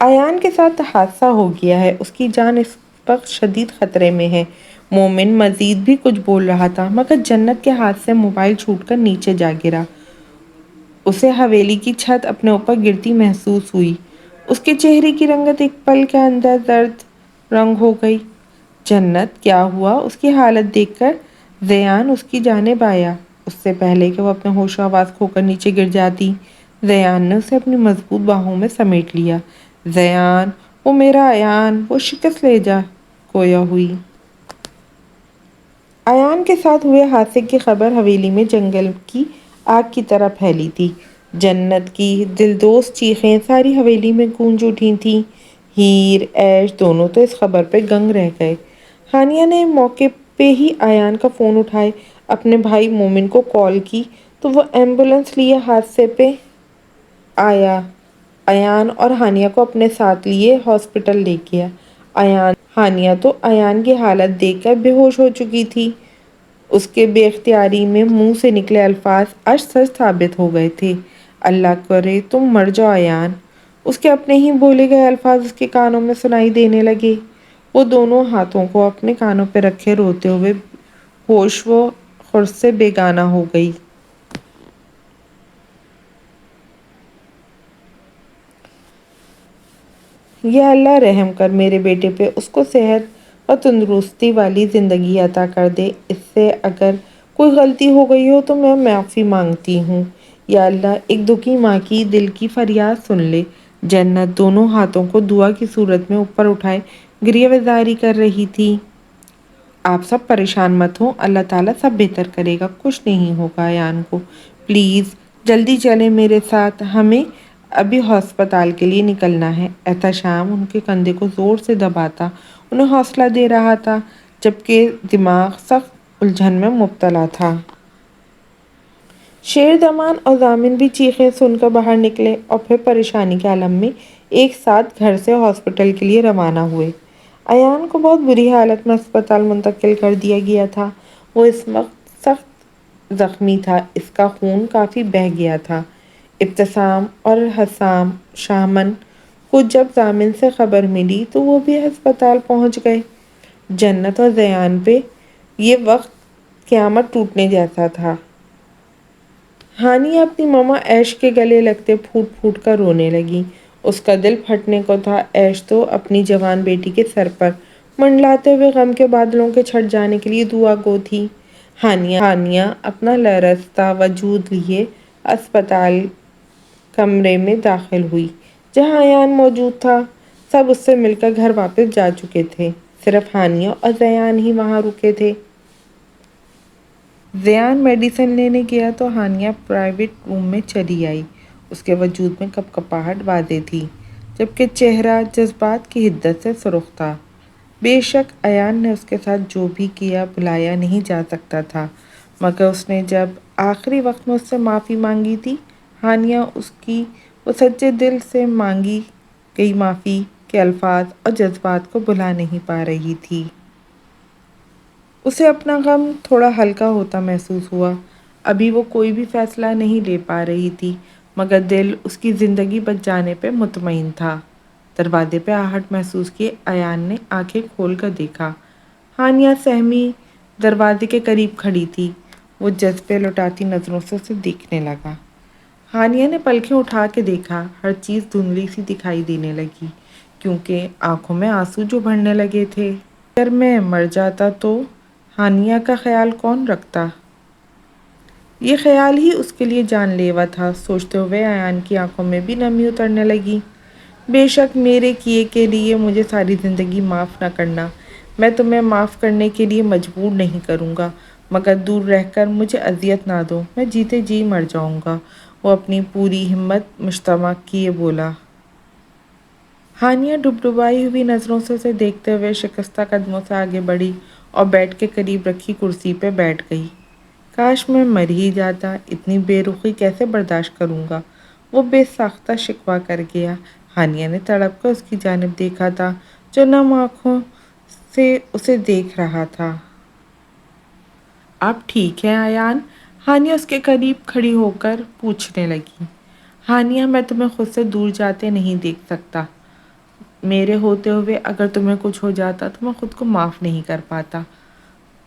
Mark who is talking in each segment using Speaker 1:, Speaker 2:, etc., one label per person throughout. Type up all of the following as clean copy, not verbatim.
Speaker 1: ایان کے ساتھ حادثہ ہو گیا ہے، اس کی جان اس وقت شدید خطرے میں ہے۔ مومن مزید بھی کچھ بول رہا تھا مگر جنت کے ہاتھ سے موبائل چھوٹ کر نیچے جا گرا۔ اسے حویلی کی چھت اپنے اوپر گرتی محسوس ہوئی۔ اس کے چہرے کی رنگت ایک پل کے اندر زرد رنگ ہو گئی۔ جنت کیا ہوا؟ اس کی حالت دیکھ کر ریان اس کی جانب آیا۔ اس سے پہلے کہ وہ اپنے ہوش و حواس کھو کر نیچے گر جاتی، ریان نے اسے اپنی مضبوط باہوں میں سمیٹ لیا۔ ریان، وہ میرا ایان، وہ شکست لے جا گویا ہوئی۔ ایان کے ساتھ ہوئے حادثے کی خبر حویلی میں جنگل کی آگ کی طرح پھیلی تھی۔ جنت کی دلدوز چیخیں ساری حویلی میں گونج اٹھی تھیں۔ ہیر، عیش دونوں تو اس خبر پہ دنگ رہ گئے۔ ہانیہ نے موقع پہ ہی ایان کا فون اٹھائے اپنے بھائی مومن کو کال کی تو وہ ایمبولینس لیے حادثے پہ آیا۔ ایان اور ہانیہ کو اپنے ساتھ لیے ہاسپٹل لے گیا۔ ہانیہ تو ایان کی حالت دیکھ کر بے ہوش ہو چکی تھی۔ اس کے بے اختیاری میں منہ سے نکلے الفاظ آج سچ ثابت ہو گئے تھے۔ اللہ کرے تم مر جاؤ ایان۔ اس کے اپنے ہی بولے گئے الفاظ اس کے کانوں میں سنائی دینے لگے۔ وہ دونوں ہاتھوں کو اپنے کانوں پہ رکھے روتے ہوئے ہوش و خرد سے بیگانہ ہو گئی۔ یا اللہ رحم کر میرے بیٹے پہ، اس کو صحت و تندرستی والی زندگی عطا کر دے۔ اس سے اگر کوئی غلطی ہو گئی ہو تو میں معافی مانگتی ہوں۔ یا اللہ ایک دکھی ماں کی دل کی فریاد سن لے۔ جنت دونوں ہاتھوں کو دعا کی صورت میں اوپر اٹھائے گریہ وزاری کر رہی تھی۔ آپ سب پریشان مت ہوں، اللہ تعالیٰ سب بہتر کرے گا، کچھ نہیں ہوگا ایان کو۔ پلیز جلدی چلیں میرے ساتھ، ہمیں ابھی ہسپتال کے لیے نکلنا ہے۔ احتشام ان کے کندھے کو زور سے دباتا انہیں حوصلہ دے رہا تھا جبکہ دماغ سخت الجھن میں مبتلا تھا۔ شیر دمان اور ضامن بھی چیخیں سن کر باہر نکلے اور پھر پریشانی کے عالم میں ایک ساتھ گھر سے ہاسپٹل کے لیے روانہ ہوئے۔ ایان کو بہت بری حالت میں ہسپتال منتقل کر دیا گیا تھا۔ وہ اس وقت سخت زخمی تھا، اس کا خون کافی بہہ گیا تھا۔ ابتسام اور حسام شامن کو جب ضامن سے خبر ملی تو وہ بھی ہسپتال پہنچ گئے۔ جنت اور ریان پہ یہ وقت قیامت ٹوٹنے جیسا تھا۔ ہانیہ اپنی ماما عیش کے گلے لگتے پھوٹ پھوٹ کر رونے لگی۔ اس کا دل پھٹنے کو تھا۔ عیش تو اپنی جوان بیٹی کے سر پر منڈلاتے ہوئے غم کے بادلوں کے چھٹ جانے کے لیے دعا گو تھی۔ ہانیہ اپنا لرزتا وجود لیے اسپتال کمرے میں داخل ہوئی جہاں ایان موجود تھا۔ سب اس سے مل کر گھر واپس جا چکے تھے، صرف ہانیہ اور ریان ہی وہاں رکے تھے۔ ریان میڈیسن لینے گیا تو ہانیہ پرائیویٹ روم میں چلی آئی۔ اس کے وجود میں کپکپاہٹ واضح تھی جبکہ چہرہ جذبات کی حدت سے سرخ تھا۔ بے شک ایان نے اس کے ساتھ جو بھی کیا بھلایا نہیں جا سکتا تھا، مگر اس نے جب آخری وقت میں اس سے معافی مانگی تھی، ہانیہ اس کی وہ سچے دل سے مانگی گئی معافی کے الفاظ اور جذبات کو بھلا نہیں پا رہی تھی۔ اسے اپنا غم تھوڑا ہلکا ہوتا محسوس ہوا۔ ابھی وہ کوئی بھی فیصلہ نہیں لے پا رہی تھی مگر دل اس کی زندگی بچ جانے پہ مطمئن تھا۔ دروازے پہ آہٹ محسوس کیے ایان نے آنکھیں کھول کر دیکھا۔ ہانیہ سہمی دروازے کے قریب کھڑی تھی۔ وہ جذبے لٹاتی نظروں سے اسے دیکھنے لگا۔ ہانیہ نے پلکیں اٹھا کے دیکھا، ہر چیز دھندلی سی دکھائی دینے لگی کیونکہ آنکھوں میں آنسو جو بہنے لگے تھے۔ اگر میں مر جاتا تو ہانیہ کا خیال کون رکھتا؟ یہ خیال ہی اس کے لیے جان لیوا تھا۔ سوچتے ہوئے ایان کی آنکھوں میں بھی نمی اترنے لگی۔ بے شک میرے کیے کے لیے مجھے ساری زندگی معاف نہ کرنا، میں تمہیں معاف کرنے کے لیے مجبور نہیں کروں گا، مگر دور رہ کر مجھے اذیت نہ دو، میں جیتے جی مر جاؤں گا، وہ اپنی پوری ہمت مجتمع کیے بولا۔ ہانیہ ڈبڈبائی ہوئی نظروں سے اسے دیکھتے ہوئے شکستہ قدموں سے آگے بڑھی اور بیڈ کے قریب رکھی کرسی پہ بیٹھ گئی۔ کاش میں مر ہی جاتا، اتنی بے رخی کیسے برداشت کروں گا، وہ بے ساختہ شکوہ کر گیا۔ ہانیہ نے تڑپ کر اس کی جانب دیکھا تھا جو نم آنکھوں سے اسے دیکھ رہا تھا۔ اب ٹھیک ہے ایان؟ ہانیہ اس کے قریب کھڑی ہو کر پوچھنے لگی۔ ہانیہ میں تمہیں خود سے دور جاتے نہیں دیکھ سکتا، میرے ہوتے ہوئے اگر تمہیں کچھ ہو جاتا تو میں خود کو معاف نہیں کر پاتا۔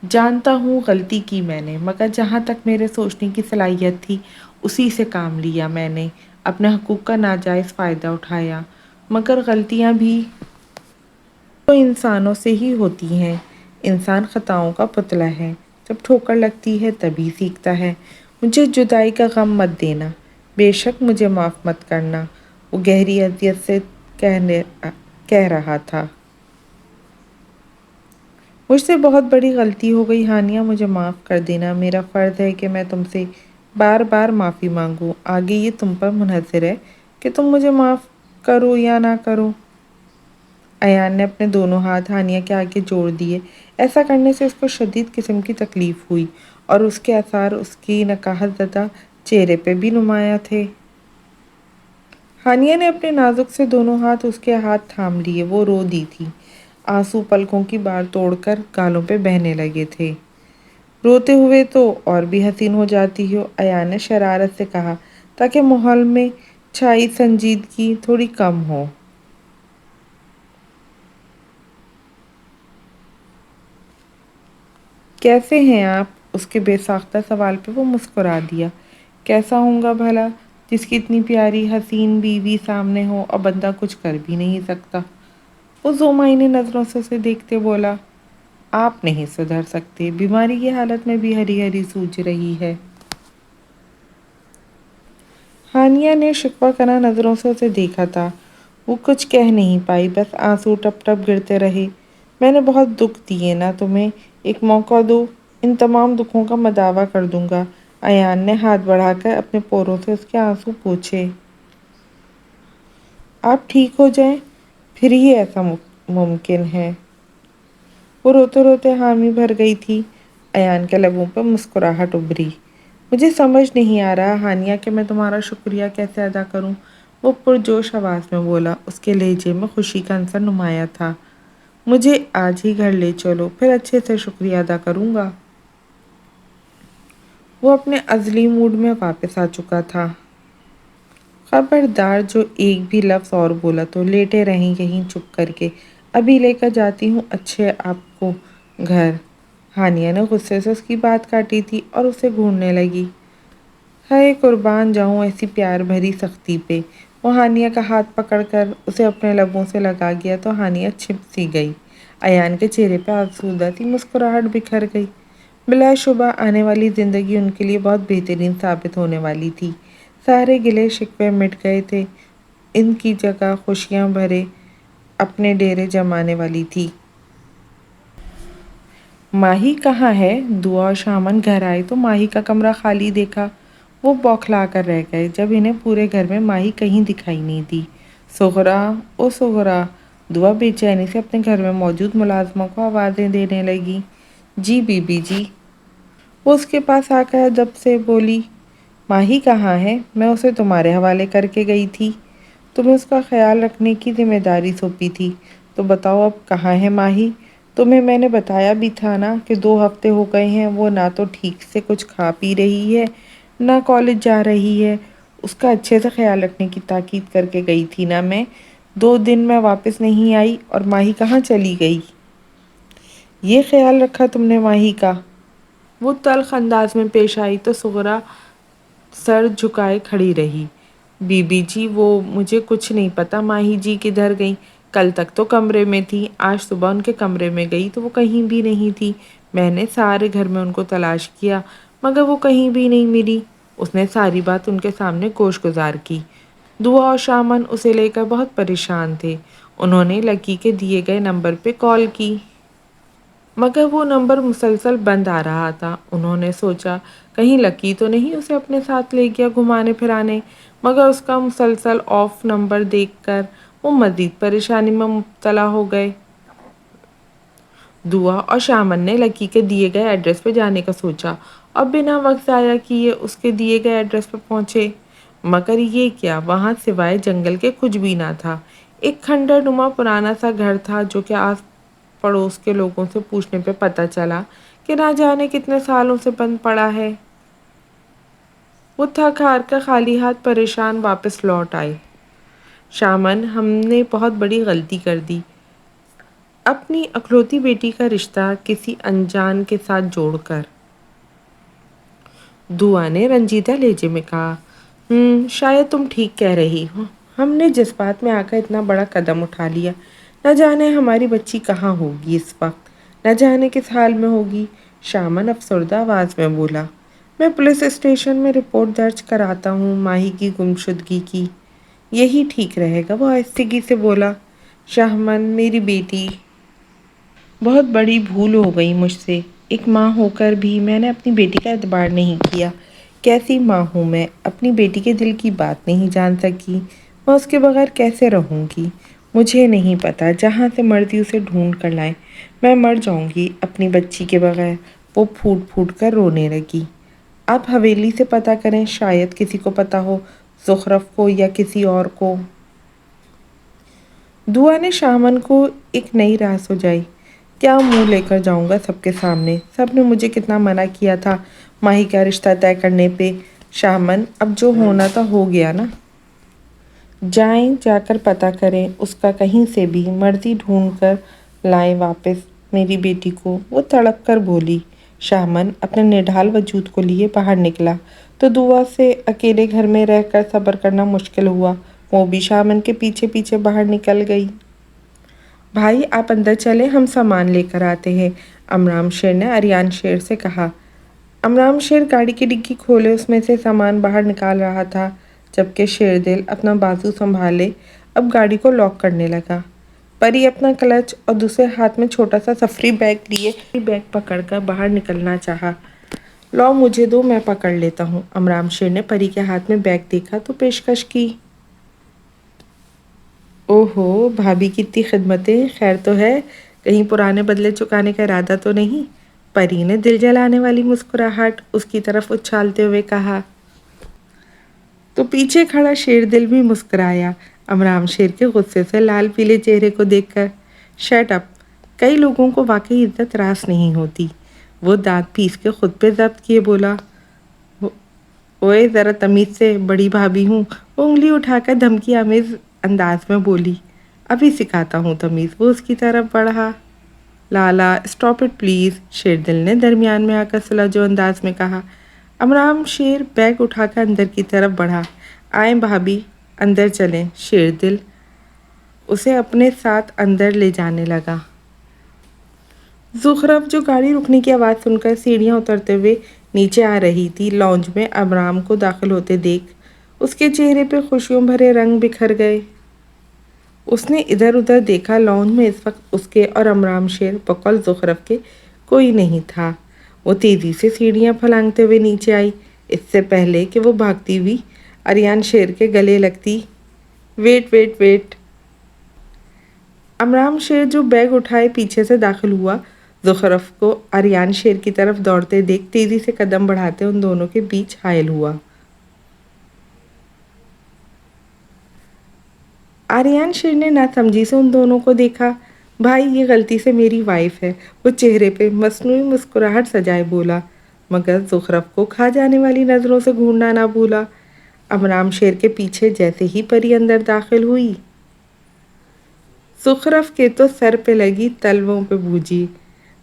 Speaker 1: جانتا ہوں غلطی کی میں نے، مگر جہاں تک میرے سوچنے کی صلاحیت تھی اسی سے کام لیا میں نے، اپنے حقوق کا ناجائز فائدہ اٹھایا۔ مگر غلطیاں بھی تو انسانوں سے ہی ہوتی ہیں۔ انسان خطاؤں کا پتلا ہے، جب ٹھوکر لگتی ہے تبھی سیکھتا ہے۔ مجھے جدائی کا غم مت دینا، بے شک مجھے معاف مت کرنا، وہ گہری اذیت سے کہہ رہا تھا۔ مجھ سے بہت بڑی غلطی ہو گئی ہانیہ، مجھے معاف کر دینا۔ میرا فرض ہے کہ میں تم سے بار بار معافی مانگوں، آگے یہ تم پر منحصر ہے کہ تم مجھے معاف کرو یا نہ کرو۔ ایان نے اپنے دونوں ہاتھ ہانیہ کے آگے جوڑ دیے۔ ایسا کرنے سے اس کو شدید قسم کی تکلیف ہوئی اور اس کے آثار اس کی نکاحت زدہ چہرے پہ بھی نمایاں تھے۔ ہانیہ نے اپنے نازک سے دونوں ہاتھ اس کے ہاتھ تھام لیے، وہ رو دی تھی۔ آنسو پلکوں کی بار توڑ کر گالوں پہ بہنے لگے تھے۔ روتے ہوئے تو اور بھی حسین ہو جاتی ہو، ایان نے شرارت سے کہا، تاکہ ماحول میں چھائی سنجیدگی تھوڑی کم ہو۔ کیسے ہیں آپ؟ اس کے بے ساختہ سوال پہ وہ مسکرا دیا۔ کیسا ہوں گا بھلا، جس کی اتنی پیاری حسین بیوی سامنے ہو اور بندہ کچھ کر بھی نہیں سکتا۔ وہ ذومعنی نظروں سے اسے دیکھتے بولا، آپ نہیں سدھر سکتے، بیماری کی حالت میں بھی ہری ہری سوج رہی ہے۔ ہانیہ نے شکوہ کناں نظروں سے اسے دیکھا تھا۔ وہ کچھ کہہ نہیں پائی، بس آنسو ٹپ ٹپ گرتے رہے۔ میں نے بہت دکھ دیے نا تمہیں، ایک موقع دو، ان تمام دکھوں کا مداوع کر دوں گا۔ ایان نے ہاتھ بڑھا کر اپنے پوروں سے اس کے آنسو پوچھے۔ آپ ٹھیک ہو جائیں، پھر ہی ایسا ممکن ہے۔ وہ روتے روتے حامی بھر گئی تھی۔ ایان کے لبوں پہ مسکراہٹ ابھری۔ مجھے سمجھ نہیں آ رہا ہانیہ کہ میں تمہارا شکریہ کیسے ادا کروں، وہ پرجوش آواز میں بولا۔ اس کے لہجے میں خوشی کا عنصر نمایاں تھا۔ مجھے آج ہی گھر لے چلو، پھر اچھے سے شکریہ ادا کروں گا۔ وہ اپنے ازلی موڈ میں واپس آ چکا تھا۔ خبردار جو ایک بھی لفظ اور بولا تو لیٹے رہیں یہیں چپ کر کے، ابھی لے کر جاتی ہوں اچھے آپ کو گھر۔ ہانیہ نے غصے سے اس کی بات کاٹی تھی اور اسے گھورنے لگی۔ ہائے قربان جاؤں ایسی پیار بھری سختی پہ۔ وہ ہانیہ کا ہاتھ پکڑ کر اسے اپنے لبوں سے لگا گیا تو ہانیہ چھپ سی گئی۔ ایان کے چہرے پہ آسودہ سی مسکراہٹ بکھر گئی۔ بلا شبہ آنے والی زندگی ان کے لیے بہت بہترین ثابت ہونے والی تھی۔ سارے گلے شکوے مٹ گئے تھے، ان کی جگہ خوشیاں بھرے اپنے ڈیرے جمانے والی تھی۔ ماہی کہاں ہے؟ دعا اور شامن گھر آئے تو ماہی کا کمرہ خالی دیکھا۔ وہ بوکھلا کر رہ گئے جب انہیں پورے گھر میں ماہی کہیں دکھائی نہیں دی۔ سغرا، او سغرا! دعا بے چینی سے اپنے گھر میں موجود ملازموں کو آوازیں دینے لگی۔ جی بی بی جی۔ وہ اس کے پاس آ کر ادب سے بولی، ماہی کہاں ہے؟ میں اسے تمہارے حوالے کر کے گئی تھی، تمہیں اس کا خیال رکھنے کی ذمہ داری سونپی تھی، تو بتاؤ اب کہاں ہے ماہی؟ تمہیں میں نے بتایا بھی تھا نا کہ 2 ہفتے ہو گئے ہیں وہ نہ تو ٹھیک سے کچھ کھا پی رہی ہے نہ کالج جا رہی ہے۔ اس کا اچھے سے خیال رکھنے کی تاکید کر کے گئی تھی نا میں۔ 2 دن میں واپس نہیں آئی اور ماہی کہاں چلی گئی؟ یہ خیال رکھا تم نے ماہی کا؟ وہ تلخ انداز میں پیش آئی تو سغرا سر جھکائے کھڑی رہی۔ بی بی جی وہ مجھے کچھ نہیں پتا ماہی جی کدھر گئیں، کل تک تو کمرے میں تھی، آج صبح ان کے کمرے میں گئی تو وہ کہیں بھی نہیں تھی۔ میں نے سارے گھر میں ان کو تلاش کیا مگر وہ کہیں بھی نہیں ملی۔ اس نے ساری بات ان کے سامنے گوش گزار کی۔ دعا اور شامن اسے لے کر بہت پریشان تھے۔ انہوں نے لکی کے دیے گئے نمبر پہ کال کی مگر وہ نمبر مسلسل بند آ رہا تھا۔ انہوں نے سوچا کہیں لکی تو نہیں اسے اپنے ساتھ لے گیا گھمانے پھرانے، مگر اس کا مسلسل آف نمبر دیکھ کر وہ مزید پریشانی میں مبتلا ہو گئے۔ دعا اور شامن نے لکی کے دیے گئے ایڈریس پہ جانے کا سوچا اور بنا وقت ضائع کیے اس کے دیے گئے ایڈریس پہ پہنچے، مگر یہ کیا، وہاں سوائے جنگل کے کچھ بھی نہ تھا۔ ایک کھنڈر نما پرانا سا گھر تھا جو کہ آس پڑوس کے لوگوں سے پوچھنے پہ پتہ چلا کہ نہ جانے کتنے سالوں سے بند پڑا ہے۔ وہ تھک ہار کر خالی ہاتھ پریشان واپس لوٹ آئے۔ شامن، ہم نے بہت بڑی غلطی کر دی، اپنی اکلوتی بیٹی کا رشتہ کسی انجان کے ساتھ جوڑ کر۔ دعا نے رنجیدہ لہجے میں کہا، شاید تم ٹھیک کہہ رہی ہو، ہم نے جذبات میں آ کر اتنا بڑا قدم اٹھا لیا، نہ جانے ہماری بچی کہاں ہوگی اس وقت، نہ جانے کس حال میں ہوگی۔ شامن افسردہ آواز میں بولا، میں پولیس اسٹیشن میں رپورٹ درج کراتا ہوں ماہی کی گمشدگی کی، یہی ٹھیک رہے گا۔ وہ آہستگی سے بولا، شامن میری بیٹی، بہت بڑی بھول ہو گئی مجھ سے، ایک ماں ہو کر بھی میں نے اپنی بیٹی کا اعتبار نہیں کیا۔ کیسی ماں ہوں میں، اپنی بیٹی کے دل کی بات نہیں جان سکی، میں اس کے بغیر کیسے رہوں گی؟ مجھے نہیں پتا، جہاں سے مرضی اسے ڈھونڈ کر لائیں، میں مر جاؤں گی اپنی بچی کے بغیر۔ وہ پھوٹ پھوٹ کر رونے لگی۔ آپ حویلی سے پتہ کریں، شاید کسی کو پتہ ہو، زخرف کو یا کسی اور کو۔ دعا نے شامن کو ایک نئی راہ سجائی، کیا منہ لے کر جاؤں گا سب کے سامنے؟ سب نے مجھے کتنا منع کیا تھا ماہی کا رشتہ طے کرنے پہ۔ شامن، اب جو ہونا تھا ہو گیا نا، جائیں، جا کر پتہ کریں اس کا کہیں سے بھی، مرضی ڈھونڈ کر لائیں واپس میری بیٹی کو۔ وہ تڑپ کر بولی۔ شامن اپنے نڈھال وجود کو لیے باہر نکلا تو دعا سے اکیلے گھر میں رہ کر صبر کرنا مشکل ہوا۔ وہ بھی شامن کے پیچھے پیچھے باہر نکل گئی۔ بھائی آپ اندر چلیں، ہم سامان لے کر آتے ہیں، امرام شیر نے آریان شیر سے کہا۔ امرام شیر گاڑی کی ڈگی کھولے اس میں سے سامان باہر نکال رہا تھا، جبکہ شیردل اپنا بازو سنبھالے اب گاڑی کو لاک کرنے لگا۔ پری اپنا کلچ اور دوسرے ہاتھ میں چھوٹا سا سفری بیگ لیے بیگ پکڑ کر باہر نکلنا چاہا۔ لاؤ مجھے دو، میں پکڑ لیتا ہوں۔ امرام شیر نے پری کے ہاتھ میں بیگ دیکھا تو پیشکش کی۔ اوہو، بھابھی کی اتنی خدمتیں، خیر تو ہے، کہیں پرانے بدلے چکانے کا ارادہ تو نہیں؟ پری نے دل جلانے والی مسکراہٹ اس کی طرف اچھالتے ہوئے کہا۔ تو پیچھے کھڑا شیردل بھی مسکرایا امرام شیر کے غصے سے لال پیلے چہرے کو دیکھ کر۔ شٹ اپ، کئی لوگوں کو واقعی عزت راس نہیں ہوتی۔ وہ دانت پیس کے خود پہ ضبط کیے بولا، اوئے ذرا تمیز سے، بڑی بھابھی ہوں۔ وہ انگلی اٹھا کر دھمکی آمیز انداز میں بولی، ابھی سکھاتا ہوں تمیز۔ وہ اس کی طرف بڑھا۔ لالا اسٹاپ اٹ پلیز، شیردل نے درمیان میں آ کر سلجھو انداز میں کہا۔ امرام شیر بیگ اٹھا کر اندر کی طرف بڑھا۔ آئیں بھابھی، اندر چلیں۔ شیردل اسے اپنے ساتھ اندر لے جانے لگا۔ زخرف، جو گاڑی رکنے کی آواز سن کر سیڑھیاں اترتے ہوئے نیچے آ رہی تھی، لاؤنج میں امرام کو داخل ہوتے دیکھ اس کے چہرے پہ خوشیوں بھرے رنگ بکھر گئے۔ اس نے ادھر ادھر دیکھا، لاؤنج میں اس وقت اس کے اور امرام شیر بقول زخرف کے کوئی نہیں تھا۔ وہ تیزی سے سیڑھیاں پھلانگتے ہوئے نیچے آئی، اس سے پہلے کہ وہ بھاگتی ہوئی آریان شیر کے گلے لگتی۔ Wait wait wait! امرام شیر جو بیگ اٹھائے پیچھے سے داخل ہوا، زخرف کو آریان شیر کی طرف دوڑتے دیکھ تیزی سے قدم بڑھاتے ان دونوں کے بیچ حائل ہوا۔ آریان شیر نے ناسمجھی سے ان دونوں کو دیکھا۔ بھائی، یہ غلطی سے میری وائف ہے، وہ چہرے پہ مصنوعی مسکراہٹ سجائے بولا، مگر زخرف کو کھا جانے والی نظروں سے گھورنا نہ بھولا۔ امرام شیر کے پیچھے جیسے ہی پری اندر داخل ہوئی، زخرف کے تو سر پہ لگی تلووں پہ بوجھی۔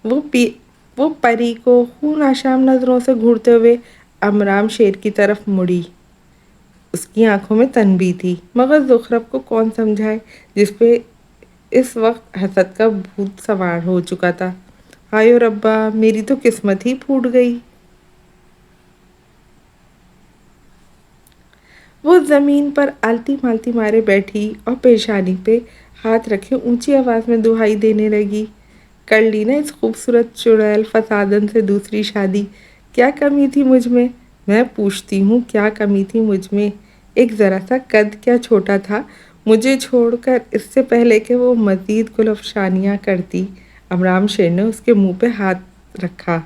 Speaker 1: وہ پری کو خون آشام نظروں سے گھورتے ہوئے امرام شیر کی طرف مڑی۔ اس کی آنکھوں میں تنبیہ تھی، مگر زخرف کو کون سمجھائے جس پہ اس وقت حسد کا بھوت سوار ہو چکا تھا۔ ہائے ربا، میری تو قسمت ہی پھوٹ گئی۔ وہ زمین پر آلتی مالتی مارے بیٹھی اور پیشانی پہ ہاتھ رکھے اونچی آواز میں دہائی دینے لگی، کر لی نا اس خوبصورت چڑیل فسادن سے دوسری شادی؟ کیا کمی تھی مجھ میں پوچھتی ہوں، کیا کمی تھی مجھ میں؟ ایک ذرا سا قد کیا چھوٹا تھا مجھے چھوڑ کر، اس سے پہلے کہ وہ مزید گل افشانیاں کرتی۔ امرام شیر نے اس کے منہ پہ ہاتھ رکھا۔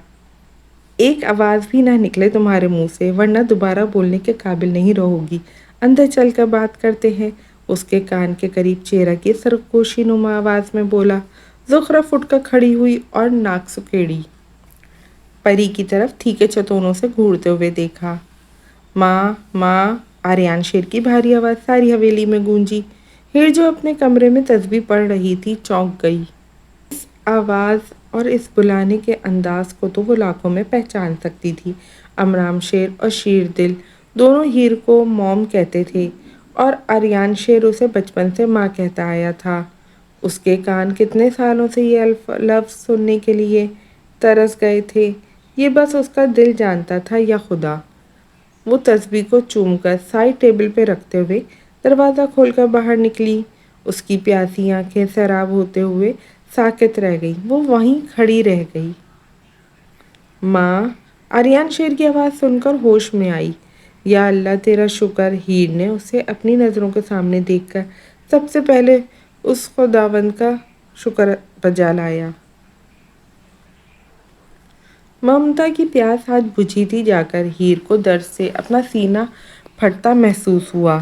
Speaker 1: ایک آواز بھی نہ نکلے تمہارے منہ سے، ورنہ دوبارہ بولنے کے قابل نہیں رہو گی۔ اندر چل کر بات کرتے ہیں، اس کے کان کے قریب چہرہ کی سرگوشی نما آواز میں بولا۔ زخرف اٹھ کر کھڑی ہوئی اور ناک سکیڑی پری کی طرف تھیکے چتونوں سے گھورتے ہوئے دیکھا۔ ماں، ماں! آریان شیر کی بھاری آواز ساری حویلی میں گونجی۔ ہیر جو اپنے کمرے میں تسبیح پڑھ رہی تھی چونک گئی۔ اس آواز اور اس بلانے کے انداز کو تو وہ لاکھوں میں پہچان سکتی تھی۔ امرام شیر اور شیر دل دونوں ہیر کو موم کہتے تھے اور آریان شیر اسے بچپن سے ماں کہتا آیا تھا۔ اس کے کان کتنے سالوں سے یہ لفظ سننے کے لیے ترس گئے تھے، یہ بس اس کا دل جانتا تھا یا خدا۔ وہ تسبیح کو چوم کر سائڈ ٹیبل پہ رکھتے ہوئے دروازہ کھول کر باہر نکلی۔ اس کی پیاسی آنکھیں سیراب ہوتے ہوئے ساکت رہ گئی، وہ وہیں کھڑی رہ گئی۔ ماں! آریان شیر کی آواز سن کر ہوش میں آئی۔ یا اللہ تیرا شکر! ہیر نے اسے اپنی نظروں کے سامنے دیکھ کر سب سے پہلے اس خداوند کا شکر بجا لایا۔ ممتا کی پیاس آج بجھی تھی جا کر ہیر کو درد سے اپنا سینہ پھٹتا محسوس ہوا۔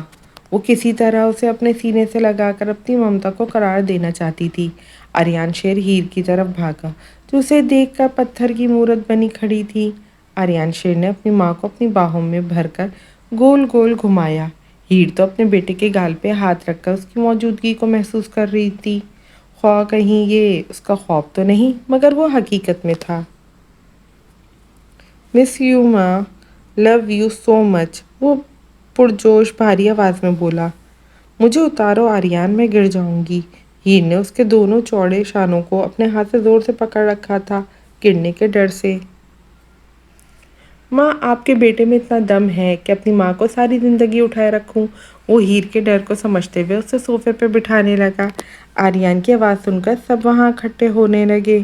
Speaker 1: وہ کسی طرح اسے اپنے سینے سے لگا کر اپنی ممتا کو قرار دینا چاہتی تھی۔ آریان شیر ہیر کی طرف بھاگا جو اسے دیکھ کر پتھر کی مورت بنی کھڑی تھی۔ آریان شیر نے اپنی ماں کو اپنی باہوں میں بھر کر گول گول گھمایا۔ ہیر تو اپنے بیٹے کے گال پہ ہاتھ رکھ کر اس کی موجودگی کو محسوس کر رہی تھی، خواہ کہیں یہ اس کا خواب تو نہیں، مگر وہ حقیقت میں تھا۔ مس یو ماں، لو یو سو مچ، وہ پرجوش بھاری آواز میں بولا۔ مجھے اتارو آریان، میں گر جاؤں گی۔ ہیر نے اس کے دونوں چوڑے شانوں کو اپنے ہاتھ سے زور سے پکڑ رکھا تھا، گرنے کے ڈر سے۔ ماں، آپ کے بیٹے میں اتنا دم ہے کہ اپنی ماں کو ساری زندگی اٹھائے رکھوں۔ وہ ہیر کے ڈر کو سمجھتے ہوئے اسے صوفے پہ بٹھانے لگا۔ آریان کی آواز سن کر سب وہاں اکٹھے ہونے لگے۔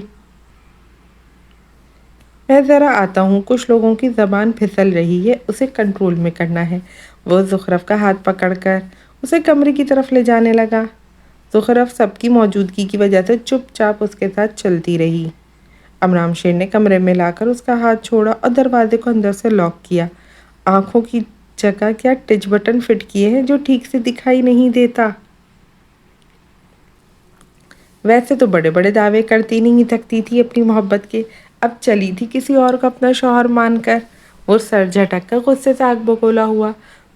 Speaker 1: میں ذرا آتا ہوں، کچھ لوگوں کی زبان پھسل رہی ہے، اسے کنٹرول میں کرنا ہے۔ وہ زخرف کا ہاتھ پکڑ کر اسے کمرے کی طرف لے جانے لگا۔ زخرف سب کی موجودگی کی وجہ سے چپ چاپ اس کے ساتھ چلتی رہی۔ امرام شیر نے کمرے میں لا کر اس کا ہاتھ چھوڑا اور دروازے کو اندر سے لاک کیا۔ آنکھوں کی جگہ کیا ٹچ بٹن فٹ کیے ہیں جو ٹھیک سے دکھائی نہیں دیتا۔ ویسے تو بڑے بڑے دعوے کرتی نہیں تھکتی تھی اپنی محبت کے، اب چلی تھی کسی اور کو اپنا شوہر مان کر۔ وہ سر جھٹک کر غصے سے آگ بگولا ہوا۔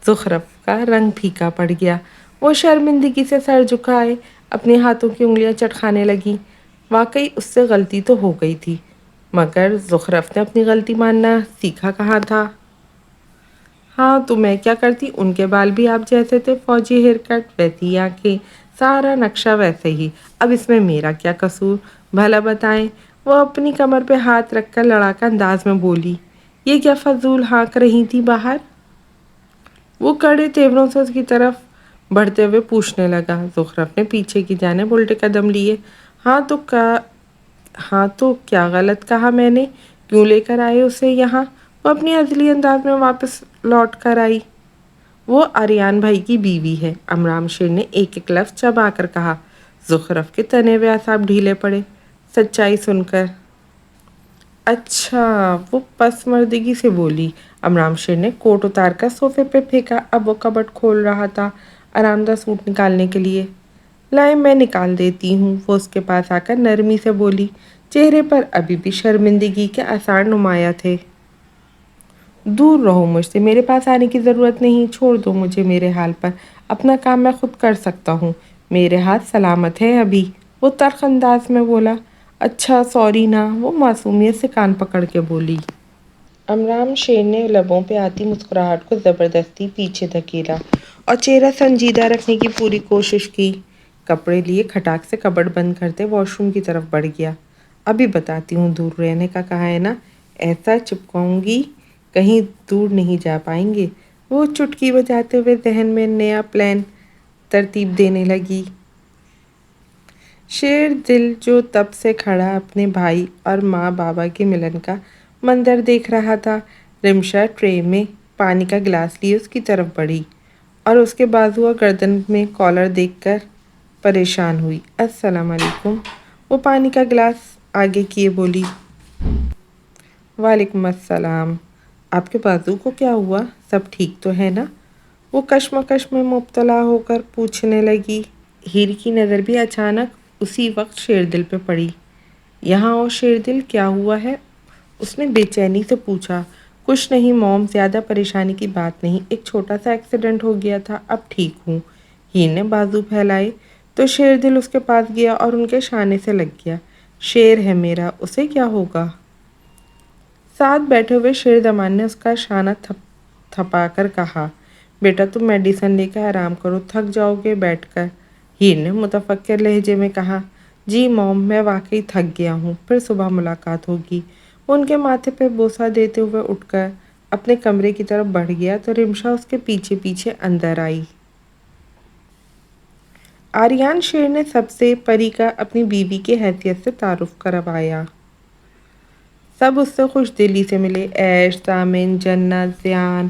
Speaker 1: زخرف کا رنگ پھیکا پڑ گیا، وہ شرمندگی سے سر جھکائے اپنے ہاتھوں کی انگلیاں چٹکانے لگی۔ واقعی اس سے غلطی تو ہو گئی تھی، مگر زخرف نے اپنی غلطی ماننا سیکھا کہاں تھا؟ ہاں تو میں کیا کرتی، ان کے بال بھی آپ جیسے تھے، فوجی ہیئر کٹ، ویسی آنکھیں، سارا نقشہ ویسے ہی، اب اس میں میرا کیا قصور؟ بھلا بتائیں؟ وہ اپنی کمر پہ ہاتھ رکھ کر لڑاکا انداز میں بولی۔ یہ کیا فضول ہانک رہی تھی باہر؟ وہ کڑے تیوروں سے اس کی طرف بڑھتے ہوئے پوچھنے لگا۔ زخرف نے پیچھے کی جانب الٹے قدم لیے۔ ہاں تو کیا غلط کہا میں نے؟ کیوں لے کر آئے اسے یہاں؟ وہ اپنی ازلی انداز میں واپس لوٹ کر آئی۔ وہ آریان بھائی کی بیوی ہے، امرام شیر نے ایک ایک لفظ چبا کر کہا۔ زخرف کے تنے ہوئے اعصاب ڈھیلے پڑے سچائی سن کر۔ اچھا، وہ پس مردگی سے بولی۔ امرام شیر نے کوٹ اتار کر صوفے پہ پھینکا۔ اب وہ کبٹ کھول رہا تھا آرام دہ سوٹ نکالنے کے لیے۔ لائیں میں نکال دیتی ہوں، وہ اس کے پاس آ کر نرمی سے بولی۔ چہرے پر ابھی بھی شرمندگی کے آثار نمایاں تھے۔ دور رہو مجھ سے، میرے پاس آنے کی ضرورت نہیں، چھوڑ دو مجھے میرے حال پر، اپنا کام میں خود کر سکتا ہوں، میرے ہاتھ سلامت ہے ابھی، وہ تلخ انداز میں بولا۔ اچھا سوری نا، وہ معصومیت سے کان پکڑ کے بولی۔ امرام شیر نے لبوں پہ آتی مسکراہٹ کو زبردستی پیچھے دھکیلا اور چہرہ سنجیدہ رکھنے کی پوری کوشش کی۔ کپڑے لیے کھٹاک سے کبٹ بند کرتے واش روم کی طرف بڑھ گیا۔ ابھی بتاتی ہوں، دور رہنے کا کہا ہے نا، ایسا چپکاؤں گی کہیں دور نہیں جا پائیں گے۔ وہ چٹکی بجاتے ہوئے ذہن میں نیا پلان ترتیب دینے لگی۔ شیر دل جو تب سے کھڑا اپنے بھائی اور ماں بابا کے ملن کا منظر دیکھ رہا تھا، رمشا ٹرے میں پانی کا گلاس لیے اس کی طرف بڑھی اور اس کے بازو اور گردن میں کالر دیکھ کر پریشان ہوئی۔ السلام علیکم، وہ پانی کا گلاس آگے کیے بولی۔ وعلیکم السلام، آپ کے بازو کو کیا ہوا، سب ٹھیک تو ہے نا؟ وہ کشمکش میں مبتلا ہو کر پوچھنے لگی۔ ہیر کی نظر بھی اچانک اسی وقت شیردل پہ پڑی۔ یہاں اور شیردل، کیا ہوا ہے؟ اس نے بے چینی سے پوچھا۔ کچھ نہیں موم، زیادہ پریشانی کی بات نہیں، ایک چھوٹا سا ایکسیڈنٹ ہو گیا تھا، اب ٹھیک ہوں۔ ہیر نے بازو پھیلائے تو شیر دل اس کے پاس گیا اور ان کے شانے سے لگ گیا۔ شیر ہے میرا، اسے کیا ہوگا؟ ساتھ بیٹھے ہوئے شیر دمان نے اس کا شانہ تھپا کر کہا، بیٹا تم میڈیسن لے کے آرام کرو، تھک جاؤ گے بیٹھ کر۔ ہیر نے متفکر لہجے میں کہا، جی موم، میں واقعی تھک گیا ہوں، پھر صبح ملاقات ہوگی۔ وہ ان کے ماتھے پہ بوسہ دیتے ہوئے اٹھ کر اپنے کمرے کی طرف بڑھ گیا تو رمشا اس کے پیچھے پیچھے اندر آئی۔ آریان شیر نے سب سے پری کا اپنی بیوی کی حیثیت سے تعارف کروایا۔ سب اس سے خوش دلی سے ملے۔ عیش، ضامن، جنت، زیان،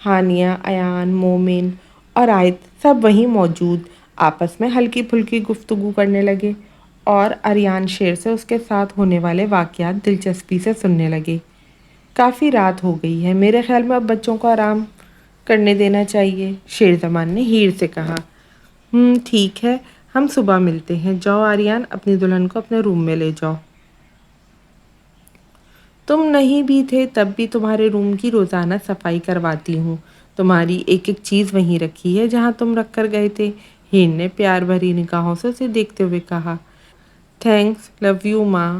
Speaker 1: ہانیہ، ایان، مومن اور عائد سب وہیں موجود آپس میں ہلکی پھلکی گفتگو کرنے لگے اور آریان شیر سے اس کے ساتھ ہونے والے واقعات دلچسپی سے سننے لگے۔ کافی رات ہو گئی ہے، میرے خیال میں اب بچوں کو آرام کرنے دینا چاہیے، شیر زمان نے ہیر سے کہا۔ ٹھیک ہے، ہم صبح ملتے ہیں، جاؤ آریان، اپنی دلہن کو اپنے روم میں لے جاؤ۔ تم نہیں بھی تھے تب بھی تمہارے روم کی روزانہ صفائی کرواتی ہوں، تمہاری ایک ایک چیز وہیں رکھی ہے جہاں تم رکھ کر گئے تھے، ہیر نے پیار بھری نگاہوں سے اسے دیکھتے ہوئے کہا۔ تھینکس، لو یو ماں۔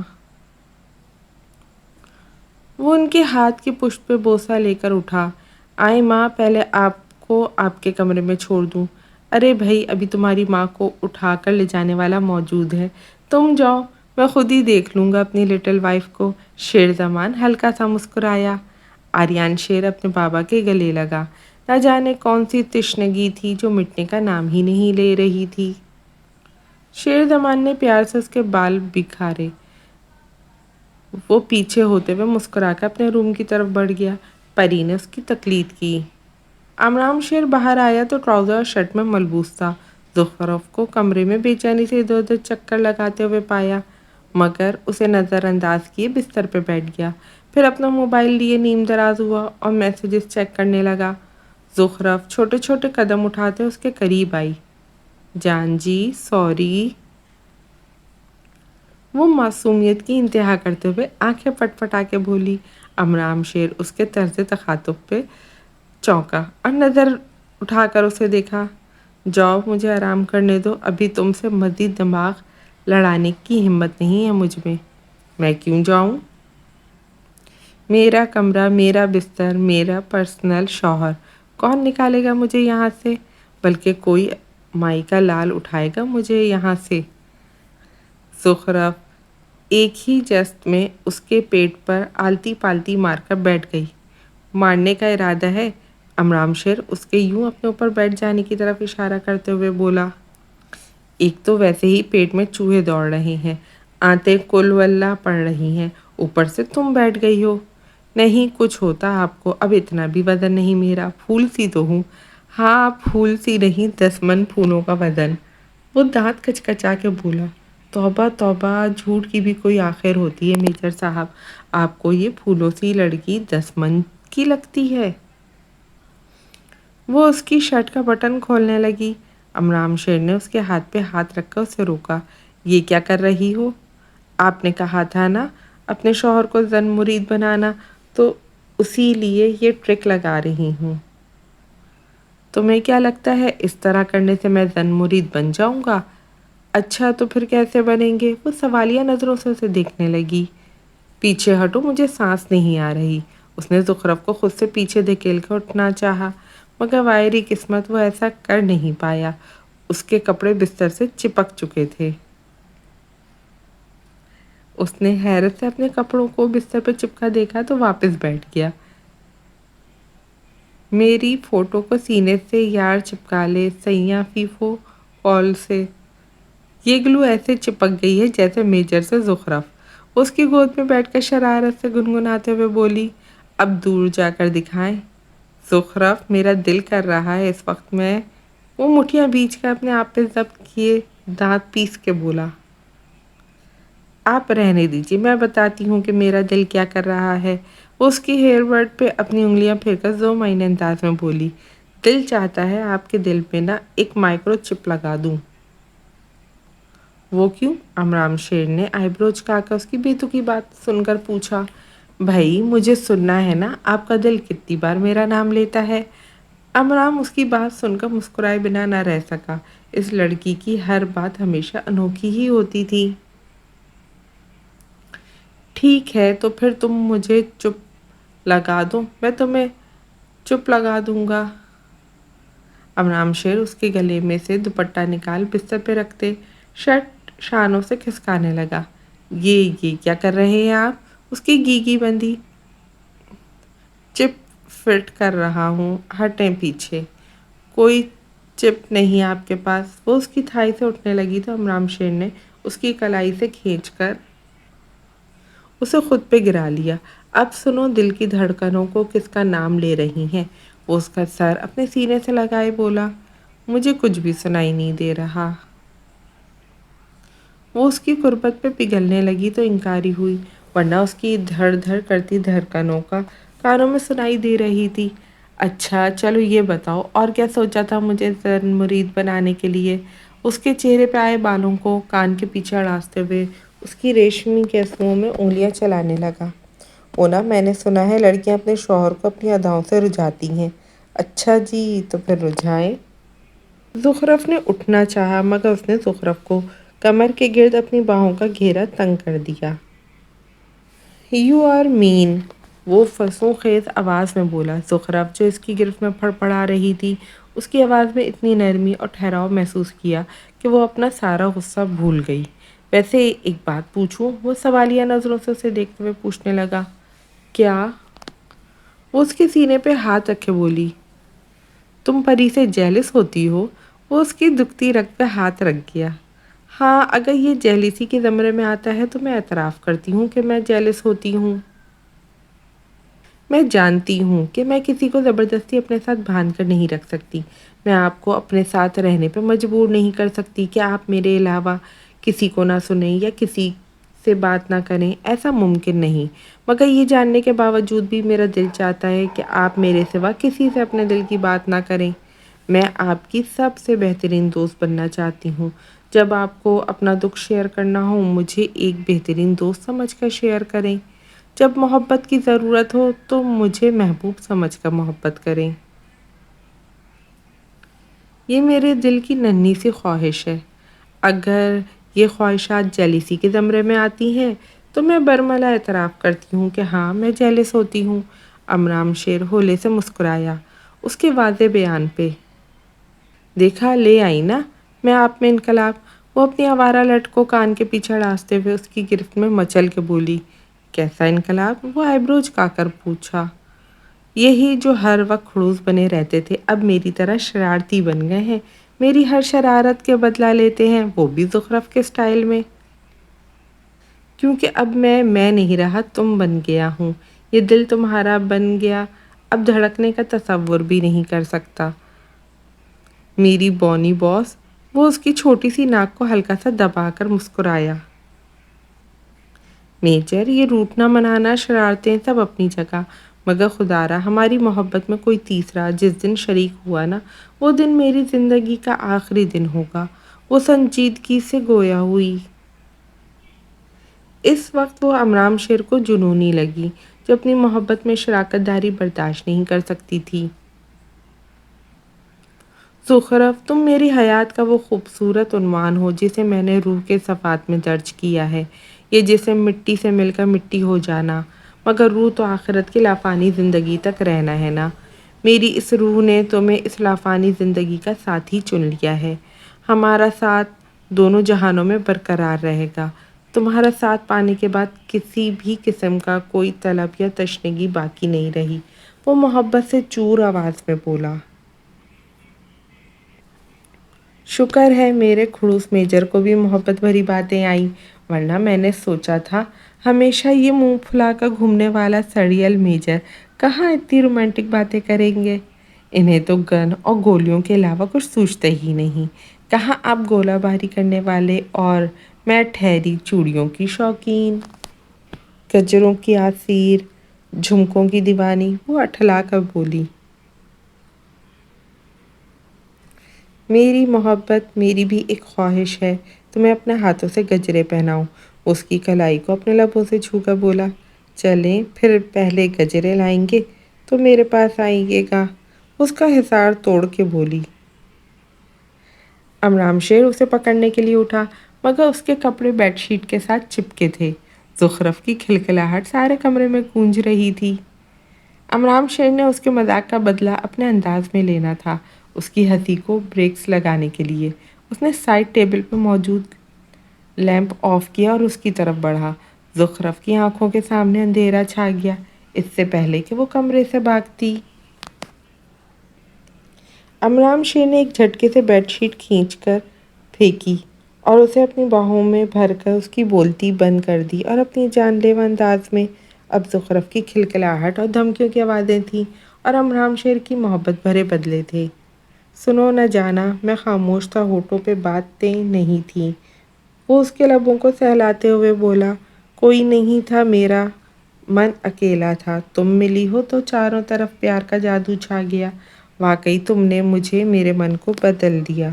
Speaker 1: وہ ان کے ہاتھ کی پشت پہ بوسہ لے کر اٹھا۔ آئیں ماں، پہلے آپ کو آپ کے کمرے میں چھوڑ دوں۔ ارے بھائی، ابھی تمہاری ماں کو اٹھا کر لے جانے والا موجود ہے، تم جاؤ، میں خود ہی دیکھ لوں گا اپنی لٹل وائف کو۔ شیر زمان ہلکا سا مسکرایا۔ آریان شیر اپنے بابا کے گلے لگا۔ نہ جانے کون سی تشنگی تھی جو مٹنے کا نام ہی نہیں لے رہی تھی۔ شیر زمان نے پیار سے اس کے بال بکھارے۔ وہ پیچھے ہوتے ہوئے مسکرا کر اپنے روم کی طرف بڑھ گیا۔ پری نے اس کی تقلید کی۔ آرام شیر باہر آیا تو ٹراؤزر اور شرٹ میں ملبوس تھا۔ زخرف کو کمرے میں بے چینی سے ادھر ادھر چکر لگاتے ہوئے پایا، مگر اسے نظر انداز کیے بستر پہ بیٹھ گیا۔ پھر اپنا موبائل لیے نیم دراز ہوا اور میسیجز چیک کرنے لگا۔ زخرف چھوٹے چھوٹے قدم اٹھاتے اس کے قریب آئی۔ جان جی، سوری۔ وہ معصومیت کی انتہا کرتے ہوئے آنکھیں پٹ پٹا کے بولی۔ آرام شیر اس کے طرز تخاطب پہ چونکا اور نظر اٹھا کر اسے دیکھا۔ جاؤ، مجھے آرام کرنے دو، ابھی تم سے مزید دماغ لڑانے کی ہمت نہیں ہے مجھ میں۔ میں کیوں جاؤں؟ میرا کمرہ، میرا بستر، میرا پرسنل شوہر، کون نکالے گا مجھے یہاں سے؟ بلکہ کوئی مائی کا لال اٹھائے گا مجھے یہاں سے؟ زخرف ایک ہی جست میں اس کے پیٹ پر آلتی پالتی مار کر بیٹھ گئی۔ مارنے کا ارادہ ہے؟ آرام شیر اس کے یوں اپنے اوپر بیٹھ جانے کی طرف اشارہ کرتے ہوئے بولا۔ ایک تو ویسے ہی پیٹ میں چوہے دوڑ رہے ہیں، آنتیں کل واللہ پڑ رہی ہیں، اوپر سے تم بیٹھ گئی ہو۔ نہیں کچھ ہوتا آپ کو، اب اتنا بھی وزن نہیں میرا، پھول سی تو ہوں۔ ہاں، پھول سی نہیں، 10 من پھولوں کا وزن۔ وہ دانت کچکچا کے بولا۔ توبہ توبہ، جھوٹ کی بھی کوئی آخر ہوتی ہے میجر صاحب، آپ کو یہ پھولوں سی لڑکی 10 من کی لگتی ہے؟ وہ اس کی شرٹ کا بٹن کھولنے لگی۔ آرام شیر نے اس کے ہاتھ پہ ہاتھ رکھ کر اسے روکا۔ یہ کیا کر رہی ہو؟ آپ نے کہا تھا نا اپنے شوہر کو زن مرید بنانا، تو اسی لیے یہ ٹرک لگا رہی ہوں۔ تمہیں کیا لگتا ہے اس طرح کرنے سے میں زن مرید بن جاؤں گا؟ اچھا تو پھر کیسے بنیں گے؟ وہ سوالیہ نظروں سے اسے دیکھنے لگی۔ پیچھے ہٹو، مجھے سانس نہیں آ رہی۔ اس نے زخرف کو خود سے پیچھے دھکیل کر اٹھنا چاہا، مگر واعری قسمت وہ ایسا کر نہیں پایا، اس کے کپڑے بستر سے چپک چکے تھے۔ اس نے حیرت سے اپنے کپڑوں کو بستر پر چپکا دیکھا تو واپس بیٹھ گیا۔ میری فوٹو کو سینے سے یار چپکا لے، سیاں فیفو کال سے۔ یہ گلو ایسے چپک گئی ہے جیسے میجر سے زخرف۔ اس کی گود میں بیٹھ کر شرارت سے گنگناتے ہوئے بولی۔ اب دور جا کر دکھائیں۔ زخرف، میرا دل کر رہا ہے اس وقت میں۔ وہ مٹھیاں بیچ کر اپنے آپ پہ ضبط کیے دانت پیس کے بولا۔ آپ رہنے دیجیے، میں بتاتی ہوں کہ میرا دل کیا کر رہا ہے۔ وہ اس کی ہیئر بڈ پہ اپنی انگلیاں پھیر کر ذو معنی انداز میں بولی۔ دل چاہتا ہے آپ کے دل پہ نا ایک مائکرو چپ لگا دوں۔ وہ کیوں؟ آرام شیر نے آئی برو جھکا کر اس کی بے تکی بات سن کر پوچھا۔ بھائی، مجھے سننا ہے نا، آپ کا دل کتنی بار میرا نام لیتا ہے؟ امرام اس کی بات سن کر مسکرائے بنا نہ رہ سکا۔ اس لڑکی کی ہر بات ہمیشہ انوکھی ہی ہوتی تھی۔ ٹھیک ہے تو پھر تم مجھے چپ لگا دو، میں تمہیں چپ لگا دوں گا۔ امرام شیر اس کے گلے میں سے دوپٹہ نکال بستر پہ رکھتے شرٹ شانوں سے کھسکانے لگا۔ یہ کیا کر رہے ہیں آپ؟ اس کی گیگی بندی۔ چپ فٹ کر رہا ہوں، ہٹیں پیچھے۔ کوئی چپ نہیں آپ کے پاس۔ وہ اس کی تھائی سے اٹھنے لگی تو امرام شیر نے اس کی کلائی سے کھینچ کر اسے خود پہ گرا لیا۔ اب سنو دل کی دھڑکنوں کو کس کا نام لے رہی ہیں۔ وہ اس کا سر اپنے سینے سے لگائے بولا، مجھے کچھ بھی سنائی نہیں دے رہا۔ وہ اس کی قربت پہ پگھلنے لگی تو انکاری ہوئی، ورنہ اس کی دھڑ دھڑ کرتی دھڑکنوں کا کانوں میں سنائی دے رہی تھی۔ اچھا چلو یہ بتاؤ، اور کیا سوچا تھا مجھے زن مرید بنانے کے لیے؟ اس کے چہرے پہ آئے بالوں کو کان کے پیچھے اڑاستے ہوئے اس کی ریشمی کیسنوں میں انگلیاں چلانے لگا۔ اونا، میں نے سنا ہے لڑکیاں اپنے شوہر کو اپنی اداؤں سے رجھاتی ہیں۔ اچھا جی، تو پھر رجھائیں۔ زخرف نے اٹھنا چاہا مگر اس نے زخرف کو کمر کے گرد اپنی باہوں کا گھیرا تنگ کر دیا۔ یو آر مین، وہ فسوں خیز آواز میں بولا۔ زخرف جو اس کی گرفت میں پھڑ پڑا رہی تھی، اس کی آواز میں اتنی نرمی اور ٹھہراؤ محسوس کیا کہ وہ اپنا سارا غصہ بھول گئی۔ ویسے ایک بات پوچھوں؟ وہ سوالیہ نظروں سے اسے دیکھتے ہوئے پوچھنے لگا۔ کیا؟ وہ اس کے سینے پہ ہاتھ رکھے بولی۔ تم پری سے جیلس ہوتی ہو؟ وہ اس کی دکھتی رگ پہ ہاتھ رکھ گیا۔ ہاں، اگر یہ جیلسی کے زمرے میں آتا ہے تو میں اعتراف کرتی ہوں کہ میں جیلس ہوتی ہوں۔ میں جانتی ہوں کہ میں کسی کو زبردستی اپنے ساتھ باندھ کر نہیں رکھ سکتی۔ میں آپ کو اپنے ساتھ رہنے پہ مجبور نہیں کر سکتی کہ آپ میرے علاوہ کسی کو نہ سنیں یا کسی سے بات نہ کریں، ایسا ممکن نہیں۔ مگر یہ جاننے کے باوجود بھی میرا دل چاہتا ہے کہ آپ میرے سوا کسی سے اپنے دل کی بات نہ کریں۔ میں آپ کی سب سے بہترین دوست بننا چاہتی ہوں۔ جب آپ کو اپنا دکھ شیئر کرنا ہو مجھے ایک بہترین دوست سمجھ کر شیئر کریں۔ جب محبت کی ضرورت ہو تو مجھے محبوب سمجھ کر محبت کریں۔ یہ میرے دل کی ننھی سی خواہش ہے۔ اگر یہ خواہشات جیلیسی کے زمرے میں آتی ہیں تو میں برملا اعتراف کرتی ہوں کہ ہاں میں جیلس ہوتی ہوں۔ امرام شیر ہولے سے مسکرایا اس کے واضح بیان پہ۔ دیکھا، لے آئی نا میں آپ میں انقلاب۔ وہ اپنی آوارہ لٹ کو کان کے پیچھے اڑاستے ہوئے اس کی گرفت میں مچل کے بولی۔ کیسا انقلاب؟ وہ آئیبرو جھکا کر پوچھا۔ یہی جو ہر وقت خڑوس بنے رہتے تھے اب میری طرح شرارتی بن گئے ہیں، میری ہر شرارت کے بدلہ لیتے ہیں، وہ بھی زخرف کے سٹائل میں۔ کیونکہ اب میں نہیں رہا، تم بن گیا ہوں۔ یہ دل تمہارا بن گیا، اب دھڑکنے کا تصور بھی نہیں کر سکتا۔ میری بونی باس۔ وہ اس کی چھوٹی سی ناک کو ہلکا سا دبا کر مسکرایا۔ میجر، یہ روٹنا منانا شرارتیں سب اپنی جگہ، مگر خدا را ہماری محبت میں کوئی تیسرا جس دن شریک ہوا نا، وہ دن میری زندگی کا آخری دن ہوگا۔ وہ سنجیدگی سے گویا ہوئی۔ اس وقت وہ امرام شیر کو جنونی لگی جو اپنی محبت میں شراکت داری برداشت نہیں کر سکتی تھی۔ زخرف، تم میری حیات کا وہ خوبصورت عنوان ہو جسے میں نے روح کے صفحات میں درج کیا ہے۔ یہ جیسے مٹی سے مل کر مٹی ہو جانا، مگر روح تو آخرت کی لافانی زندگی تک رہنا ہے نا۔ میری اس روح نے تمہیں اس لافانی زندگی کا ساتھی چن لیا ہے۔ ہمارا ساتھ دونوں جہانوں میں برقرار رہے گا۔ تمہارا ساتھ پانے کے بعد کسی بھی قسم کا کوئی طلب یا تشنگی باقی نہیں رہی۔ وہ محبت سے چور آواز میں بولا۔ شکر ہے میرے خڑوس میجر کو بھی محبت بھری باتیں آئیں، ورنہ میں نے سوچا تھا ہمیشہ یہ منہ پھلا کر گھومنے والا سڑیل میجر کہاں اتنی رومانٹک باتیں کریں گے۔ انہیں تو گن اور گولیوں کے علاوہ کچھ سوچتا ہی نہیں۔ کہاں آپ گولہ باری کرنے والے اور میں ٹھہری چوڑیوں کی شوقین، گجروں کی اسیر، جھمکوں کی دیوانی۔ وہ اٹھلا کر بولی۔ میری محبت، میری بھی ایک خواہش ہے تمہیں اپنے ہاتھوں سے گجرے پہناؤں۔ اس کی کلائی کو اپنے لبوں سے چھو کر بولا۔ چلیں پھر، پہلے گجرے لائیں گے تو میرے پاس آئیے گا۔ اس کا حصار توڑ کے بولی۔ امرام شیر اسے پکڑنے کے لیے اٹھا مگر اس کے کپڑے بیڈ شیٹ کے ساتھ چپکے تھے۔ زخرف کی کھلکھلاہٹ سارے کمرے میں گونج رہی تھی۔ امرام شیر نے اس کے مذاق کا بدلہ اپنے انداز میں لینا تھا۔ اس کی ہنسی کو بریکس لگانے کے لیے اس نے سائڈ ٹیبل پہ موجود لیمپ آف کیا اور اس کی طرف بڑھا۔ زخرف کی آنکھوں کے سامنے اندھیرا چھا گیا اس سے پہلے کہ وہ کمرے سے بھاگتی۔ امرام شیر نے ایک جھٹکے سے بیڈ شیٹ کھینچ کر پھینکی اور اسے اپنی باہوں میں بھر کر اس کی بولتی بند کر دی اور اپنی جان لیوا انداز میں اب زخرف کی کھلکھلاہٹ اور دھمکیوں کی آوازیں تھیں اور امرام شیر کی محبت بھرے بدلے تھے۔ سنو نہ جانا، میں خاموش تھا، ہونٹوں پہ باتیں نہیں تھیں۔ وہ اس کے لبوں کو سہلاتے ہوئے بولا، کوئی نہیں تھا، میرا من اکیلا تھا، تم ملی ہو تو چاروں طرف پیار کا جادو چھا گیا۔ واقعی تم نے مجھے میرے من کو بدل دیا۔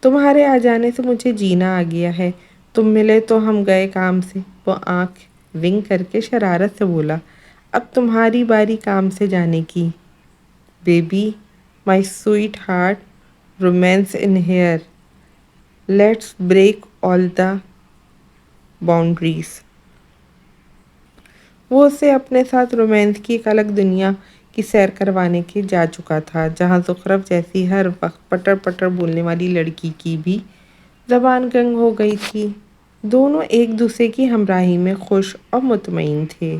Speaker 1: تمہارے آ جانے سے مجھے جینا آ گیا ہے۔ تم ملے تو ہم گئے کام سے۔ وہ آنکھ ونگ کر کے شرارت سے بولا، اب تمہاری باری کام سے جانے کی۔ Baby, my sweet heart, romance in here, let's break all the boundaries. وہ اسے اپنے ساتھ رومانس کی ایک الگ دنیا کی سیر کروانے کے جا چکا تھا جہاں زخرف جیسی ہر وقت پٹر پٹر بولنے والی لڑکی کی بھی زبان گنگ ہو گئی تھی۔ دونوں ایک دوسرے کی ہمراہی میں خوش اور مطمئن تھے۔